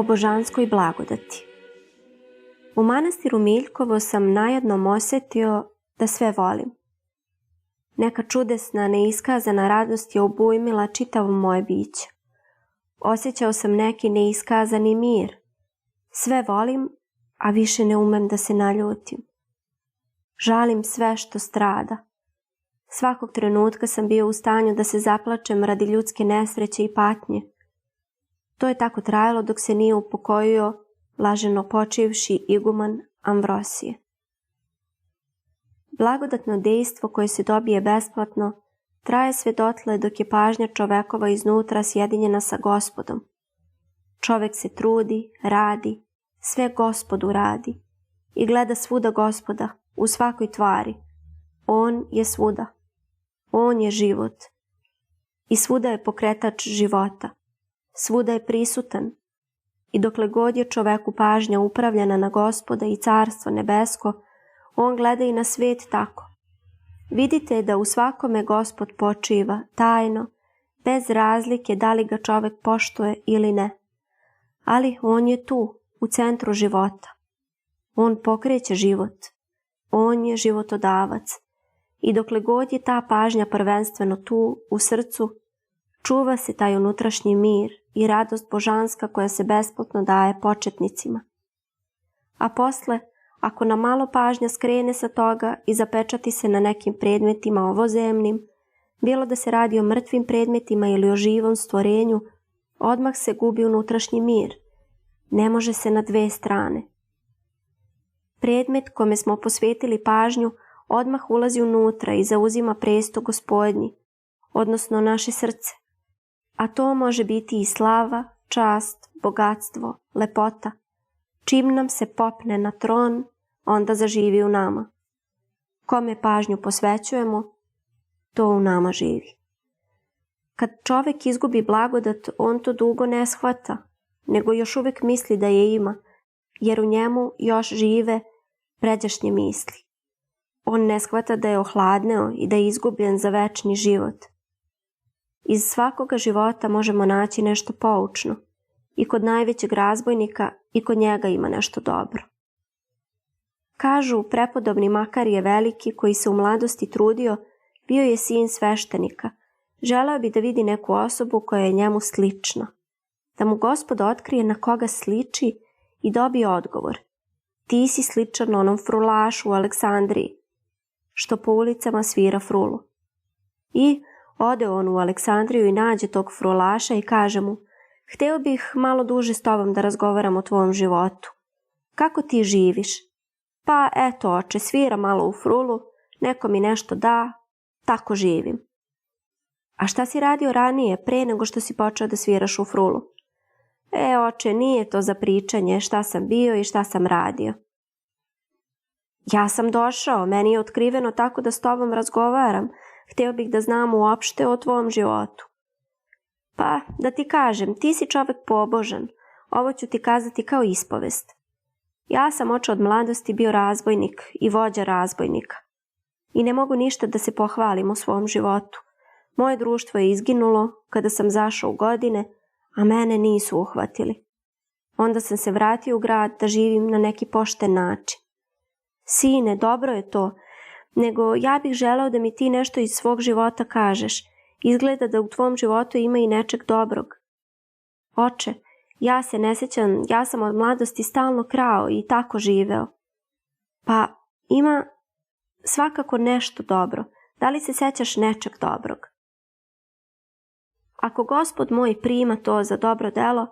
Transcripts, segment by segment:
o božanskoj blagodati. U manastiru Miljkovo sam najednom osjetio da sve volim. Neka čudesna, neiskazana radost je obujmila čitavo moje biće. Osjećao sam neki neiskazani mir. Sve volim, a više ne umem da se naljutim. Žalim sve što strada. Svakog trenutka sam bio u stanju da se zaplačem radi ljudske nesreće i patnje. To je tako trajalo dok se nije upokojio blaženo počivši iguman Amvrosije. Blagodatno dejstvo koje se dobije besplatno traje sve dotle dok je pažnja čovekova iznutra sjedinjena sa Gospodom. Čovek se trudi, radi, sve Gospodu radi i gleda svuda Gospoda, u svakoj tvari. On je svuda. On je život. I svuda je pokretač života. Svuda je prisutan. I dokle god je čoveku pažnja upravljena na Gospoda i carstvo nebesko, on gleda i na svet tako. Vidite da u svakome Gospod počiva tajno, bez razlike da li ga čovek poštuje ili ne. Ali on je tu, u centru života. On pokreće život. On je životodavac. I dokle god je ta pažnja prvenstveno tu, u srcu, čuva se taj unutrašnji mir i radost božanska koja se besplatno daje početnicima. A posle, ako na malo pažnja skrene sa toga i zapečati se na nekim predmetima ovozemnim, bilo da se radi o mrtvim predmetima ili o živom stvorenju, odmah se gubi unutrašnji mir. Ne može se na dve strane. Predmet kome smo posvetili pažnju odmah ulazi unutra i zauzima presto Gospodnji, odnosno naše srce. A to može biti i slava, čast, bogatstvo, lepota. Čim nam se popne na tron, onda zaživi u nama. Kome pažnju posvećujemo, to u nama živi. Kad čovek izgubi blagodat, on to dugo ne shvata, nego još uvek misli da je ima, jer u njemu još žive pređašnje misli. On ne shvata da je ohladneo i da je izgubljen za večni život. Iz svakoga života možemo naći nešto poučno. I kod najvećeg razbojnika i kod njega ima nešto dobro. Kažu, prepodobni Makarije Veliki, koji se u mladosti trudio, bio je sin sveštenika. Želeo bi da vidi neku osobu koja je njemu slična. Da mu Gospod otkrije na koga sliči i dobije odgovor. Ti si sličan onom frulašu u Aleksandriji, što po ulicama svira frulu. I ode on u Aleksandriju i nađe tog frulaša i kaže mu: hteo bih malo duže s tobom da razgovaram o tvom životu. Kako ti živiš? Pa eto, oče, svira malo u frulu, neko mi nešto da, tako živim. A šta si radio ranije, pre nego što si počeo da sviraš u frulu? Oče, nije to za pričanje šta sam bio i šta sam radio. Ja sam došao, meni je otkriveno tako da s tobom razgovaram, hteo bih da znam uopšte o tvom životu. Pa, da ti kažem, ti si čovek pobožan, ovo ću ti kazati kao ispovest. Ja sam oče od mladosti bio razbojnik i vođa razbojnika. I ne mogu ništa da se pohvalim u svom životu. Moje društvo je izginulo kada sam zašao u godine, a mene nisu uhvatili. Onda sam se vratio u grad da živim na neki pošten način. Sine, dobro je to, nego ja bih želeo da mi ti nešto iz svog života kažeš. Izgleda da u tvom životu ima i nečeg dobrog. Oče, ja se ne sjećam, ja sam od mladosti stalno krao i tako živeo. Pa ima svakako nešto dobro. Da li se sjećaš nečeg dobrog? Ako Gospod moj prima to za dobro delo,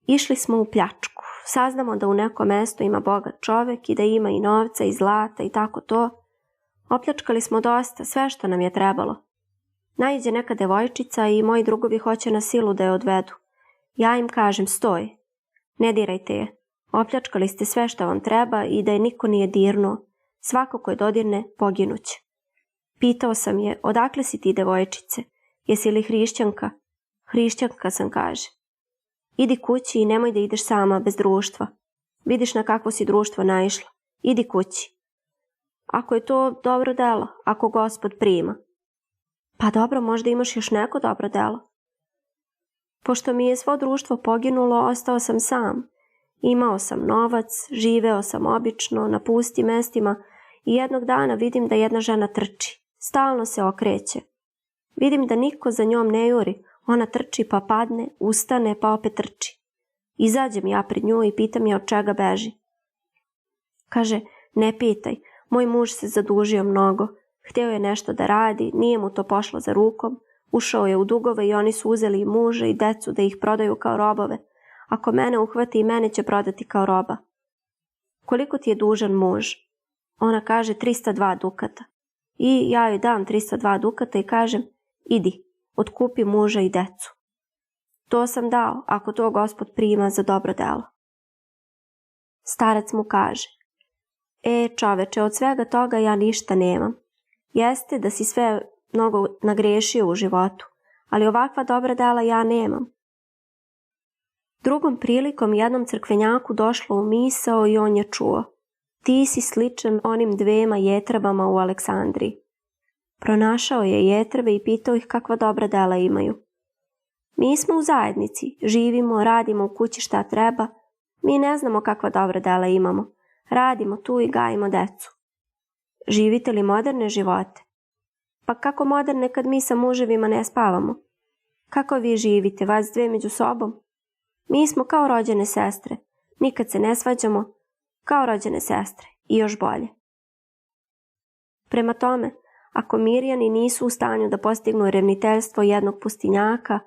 išli smo u pljačku. Saznamo da u nekom mestu ima bogat čovek i da ima i novca i zlata i tako to. Opljačkali smo dosta, sve što nam je trebalo. Naiđe neka devojčica i moji drugovi hoće na silu da je odvedu. Ja im kažem: stoj, ne dirajte je. Opljačkali ste sve što vam treba i da je niko nije dirnuo. Svako ko je dodirne, poginuće. Pitao sam je: odakle si ti, devojčice? Jesi li hrišćanka? Hrišćanka sam, kaže. Idi kući i nemoj da ideš sama bez društva. Vidiš na kakvo si društvo naišla. Idi kući. Ako je to dobro delo, ako Gospod prima. Pa dobro, možda imaš još neko dobro delo. Pošto mi je svo društvo poginulo, ostao sam sam. Imao sam novac, živeo sam obično, na pustim mestima i jednog dana vidim da jedna žena trči. Stalno se okreće. Vidim da niko za njom ne juri. Ona trči pa padne, ustane pa opet trči. Izađem ja pred nju i pitam je od čega beži. Kaže, ne pitaj, moj muž se zadužio mnogo. Hteo je nešto da radi, nije mu to pošlo za rukom. Ušao je u dugove i oni su uzeli i muža i decu da ih prodaju kao robove. Ako mene uhvati i mene će prodati kao roba. Koliko ti je dužan muž? Ona kaže 302 dukata. I ja joj dam 302 dukata i kažem, idi, otkupi muža i decu. To sam dao, ako to Gospod prima za dobro delo. Starac mu kaže, čoveče, od svega toga ja ništa nemam. Jeste da si sve mnogo nagrešio u životu, ali ovakva dobra dela ja nemam. Drugom prilikom jednom crkvenjaku došlo u misao i on je čuo, ti si sličan onim 2 jetrebama u Aleksandriji. Pronašao je jetrebe i pitao ih kakva dobra dela imaju. Mi smo u zajednici, živimo, radimo u kući šta treba, mi ne znamo kakva dobra dela imamo, radimo tu i gajimo decu. Živite li moderne živote? Pa kako moderne kad mi sa muževima ne spavamo? Kako vi živite, vas 2 među sobom? Mi smo kao rođene sestre, nikad se ne svađamo, kao rođene sestre i još bolje. Prema tome, ako Mirjani nisu u stanju da postignu revniteljstvo jednog pustinjaka,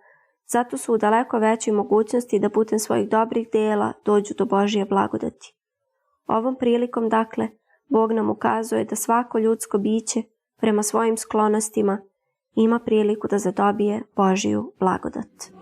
zato su u daleko većoj mogućnosti da putem svojih dobrih dela dođu do Božje blagodati. Ovom prilikom, dakle, Bog nam ukazuje da svako ljudsko biće prema svojim sklonostima ima priliku da zadobije Božju blagodat.